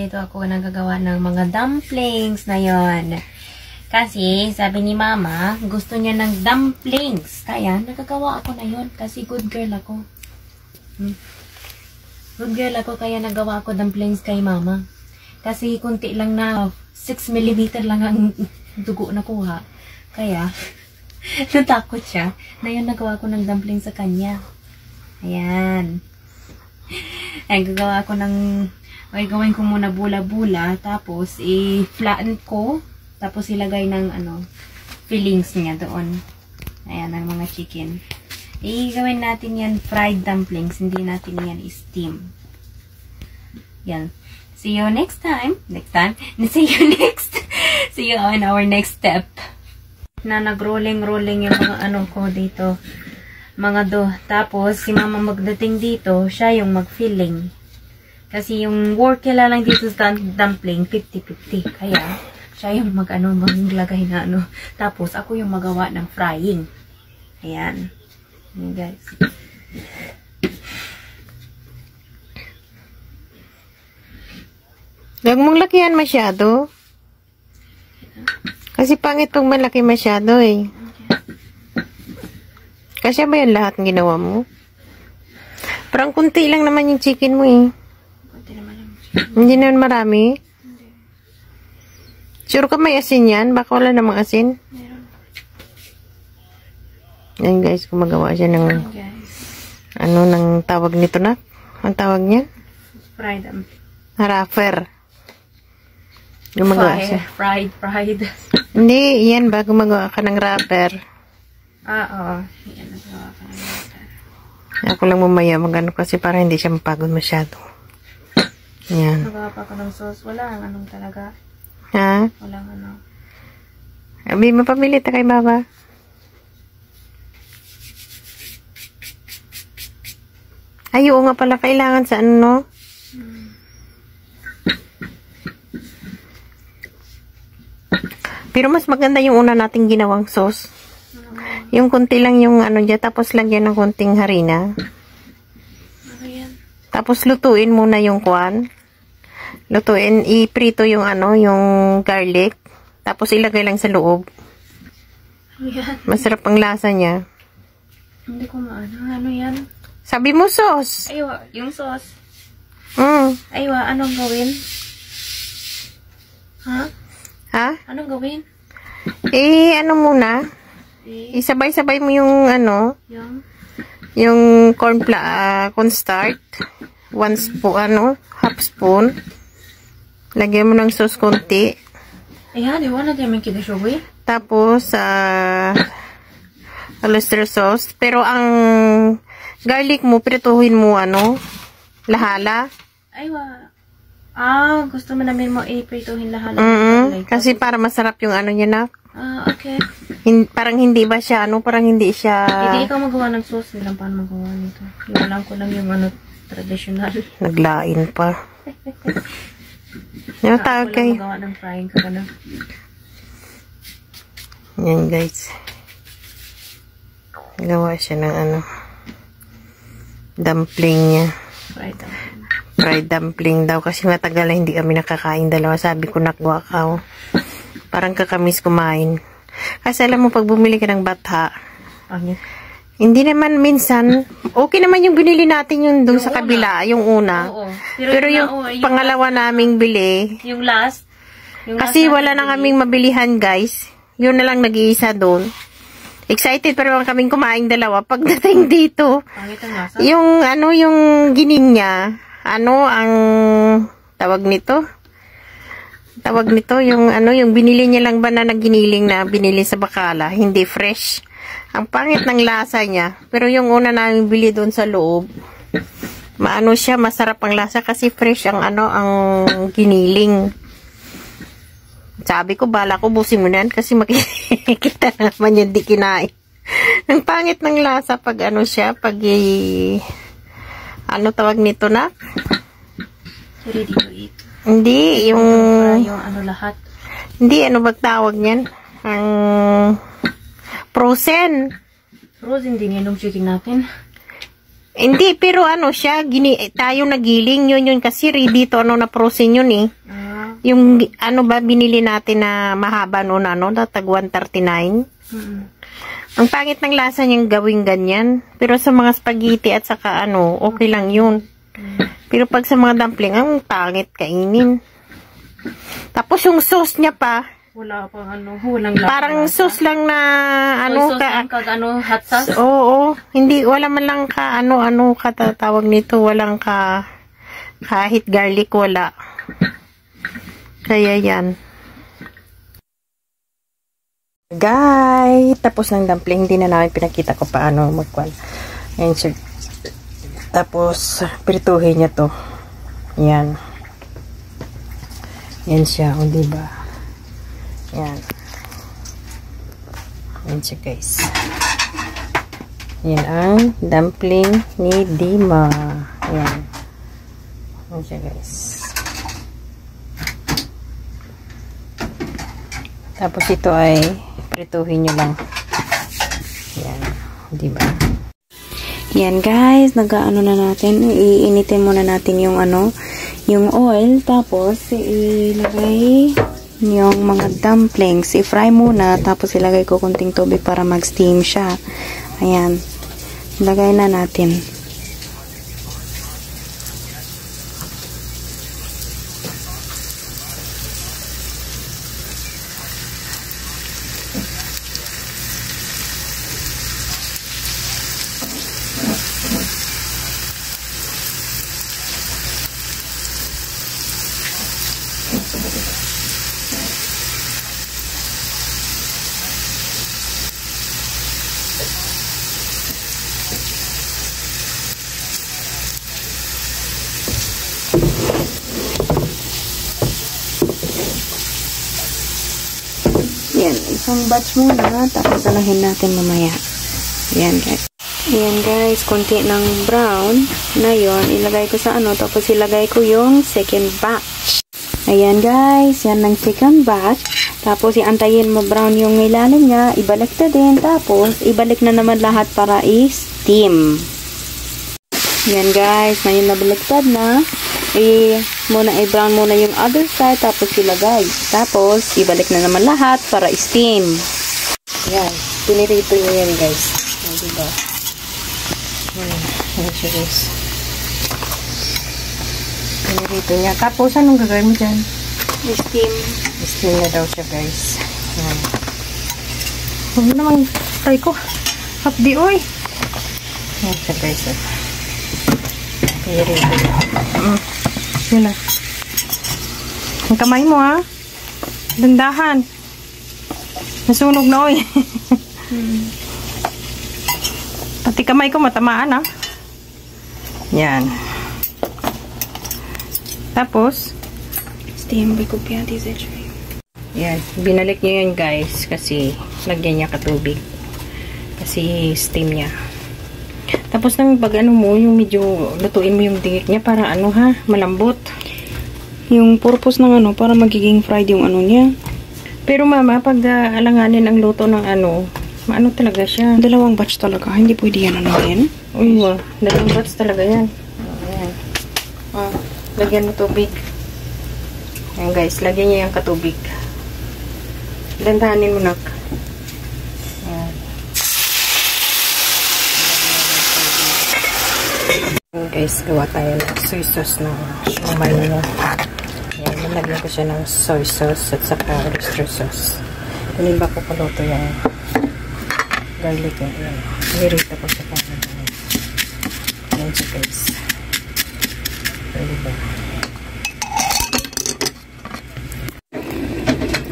dito ako nagagawa ng mga dumplings na yon. Kasi, sabi ni Mama, gusto niya ng dumplings. Kaya, nagagawa ako na yon kasi good girl ako. Good girl ako, kaya nagawa ako dumplings kay Mama. Kasi, kunti lang na 6 mm lang ang dugo na kuha. Kaya, natakot siya. Na yun, nagawa ko ng dumplings sa kanya. Ayan. Ay, gagawa ko ng, gawin ko muna bula-bula, tapos, i-flatten ko. Tapos ilagay ng fillings niya doon. Ayan, ang mga chicken. Gawin natin yan fried dumplings. Hindi natin yan steam. Yan. See you next time. See you on our next step. Na nag-rolling yung mga ko dito. Mga Tapos, si Mama magdating dito, siya yung mag-filling. Kasi yung work nila lang dito sa dumpling, 50-50. Kaya, siya yung maglagay na Tapos, ako yung magawa ng frying. Ayan. Ayan, guys. Huwag mong lakihan masyado. Kasi pangit pag malaki masyado eh. Kasi ba yan lahat ng ginawa mo? Parang kunti lang naman yung chicken mo eh. Kunti naman yung chicken. Hindi naman marami? Sure ka may asin yan? Baka wala namang asin? Meron. Ayan guys, gumagawa siya ng ng tawag nito na? Ang tawag niya? Fried. Wrapper. Gumagawa siya. Fried. Hindi, yan ba? Gumagawa ka ng wrapper. Oo. Yan, nagawa ka ng wrapper. Ako lang mamaya magano kasi para hindi siya mapagod masyado. Yan. Nagawa pa ako ng sauce. Wala anong talaga. Ha? Walang Abi, mapamili ta kay Baba. Ay, oo nga pala. Kailangan sa no? Pero mas maganda yung una nating ginawang sauce. Yung konti lang yung dyan. Tapos lagyan ng konting harina. Tapos lutuin muna yung kwan. Lutuin, iprito yung yung garlic. Tapos ilagay lang sa loob. Masarap ang lasa niya. Hindi ko maano. Ano yan? Sabi mo sauce. Aywa, yung sauce. Aywa, anong gawin? Ha? Anong gawin? Muna? Isabay-sabay mo yung yung cornstarch. 1 spoon, half spoon. Lagyan mo ng sauce konti. Ayan, iwan na naman kita siya, we. Tapos, oyster sauce. Pero ang garlic mo, prituhin mo, lahala. Aywa. Gusto mo namin mo iprituhin lahala. Kasi para masarap yung niya na. Okay. Parang hindi ba siya, parang hindi siya... Hindi ikaw magawa ng sauce. Hindi lang paano magawa nito. Iwalan ko lang yung traditional. Naglain pa. Yung tawag kay... magawa ng frying ka na. Yan guys. Gawa siya ng dumpling niya. Fried dumpling daw. Kasi matagal na hindi kami nakakain dalawa. Sabi ko nakwa ka. Parang kakamis kumain. Kasi alam mo pag bumili ka ng batha. Hindi naman minsan. Okay naman yung binili natin yung doon sa kabila. Yung una. Oo. Pero yung pangalawa naming bili. Yung last. Kasi wala na kaming mabilihan guys. Yun na lang nag-iisa doon. Excited pero kaming kumain dalawa. Pagdating dito. Yung yung gining niya. Ang tawag nito? Yung yung binili niya lang ba na naginiling na binili sa Bacala, hindi fresh. Ang pangit ng lasa niya. Pero yung una namin bili doon sa loob, siya, masarap ang lasa kasi fresh ang ang giniling. Sabi ko, bala ko busin mo na yan kasi makikita naman yung di kinain. Ang pangit ng lasa pag siya, pag tawag nito na? Ready to eat. Hindi, yung lahat. Hindi, ba tawag niyan? Ang frozen. Frozen din yan yung chicken natin. Hindi, pero ano siya, tayo nagiling yun kasi ready to na frozen yun eh. Yung ano ba binili natin na mahaba noon tag 139. Ang pangit ng lasa niyang gawing ganyan. Pero sa mga spaghetti at saka okay lang yun. Pero pag sa mga dumpling, ang pangit kainin. Tapos yung sauce niya pa, wala pang walang lasa. Parang sauce lang na hot sauce? Oo, hindi, wala man lang katatawag nito, walang kahit garlic, wala. Kaya yan. Guys, tapos ng dumpling, hindi na namin pinakita ko paano magkwan. Ayan siya. Tapos, prituhin niya to. Yan. Yan siya, diba? Yan. Yan siya, guys. Yan ang dumpling ni Dima. Yan. Yan siya, guys. Tapos ito ay prituhin nyo lang. Yan. Diba? Yan, guys. Nag-ano na natin. Iinitin muna natin yung yung oil. Tapos, ilagay yung mga dumplings, i-fry muna, tapos ilagay ko kunting tubig para mag-steam siya. Ayan. Ilagay na natin. Yan, isang batch muna, tapos alahin natin mamaya. Yan, guys. Yan, guys, konti ng brown na yon, ilagay ko sa tapos ilagay ko yung second batch. Ayan, guys, yan ang second batch. Tapos, iantayin mo brown yung ilalim niya, ibalik na din, tapos, ibalik na naman lahat para i-steam. Yan, guys, ngayon nabaliktad na. I-brown muna yung other side, tapos ilagay. Tapos, ibalik na naman lahat para steam. Yan. Pinirito nyo yan, guys. Diba? Yan siya, guys. Pinirito niya. Tapos, anong gagawin mo dyan? Steam. Steam na daw siya, guys. Yan. Huwag naman try ko. Hapdi, oy. Yan siya, guys. Pinirito niya. Yun na. Ang kamay mo, ha? Dandahan. Nasunog na, oy. Pati kamay ko matamaan, ha? Yan. Tapos, steam by kopya di sa tray. Yan. Binalik nyo yun, guys. Kasi, lagyan niya katubig. Kasi, steam niya. Tapos nang pag mo, yung medyo lutuin mo yung dingit niya para malambot. Yung purpose ng para magiging fried yung niya. Pero mama, pag alanganin ang luto ng maano talaga siya. Dalawang batch talaga, hindi pwede yan din. Uy, dalawang batch talaga yan. Ayan. Lagyan mo tubig. Ayan, guys, lagyan niya yung katubig. Dandahanin mo nak. Guys, gawa tayo ng soy sauce ng shumai niya. Ayan, nilagyan ko siya ng soy sauce at saka oyster sauce. Kunin ba ko paluto yung garlic yun. Ayan, nirita ko siya pa. Ayan siya, guys. Diba?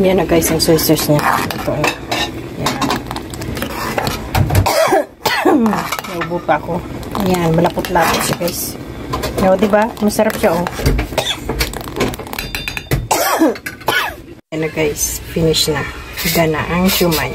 Yan na, guys, ang soy sauce niya. Ito, ayan. Naubo pa ako. Ayan, malapot-lapot siya, guys. Diba? Masarap siya, Ayan na, guys. Finish na. Gana ang shumai.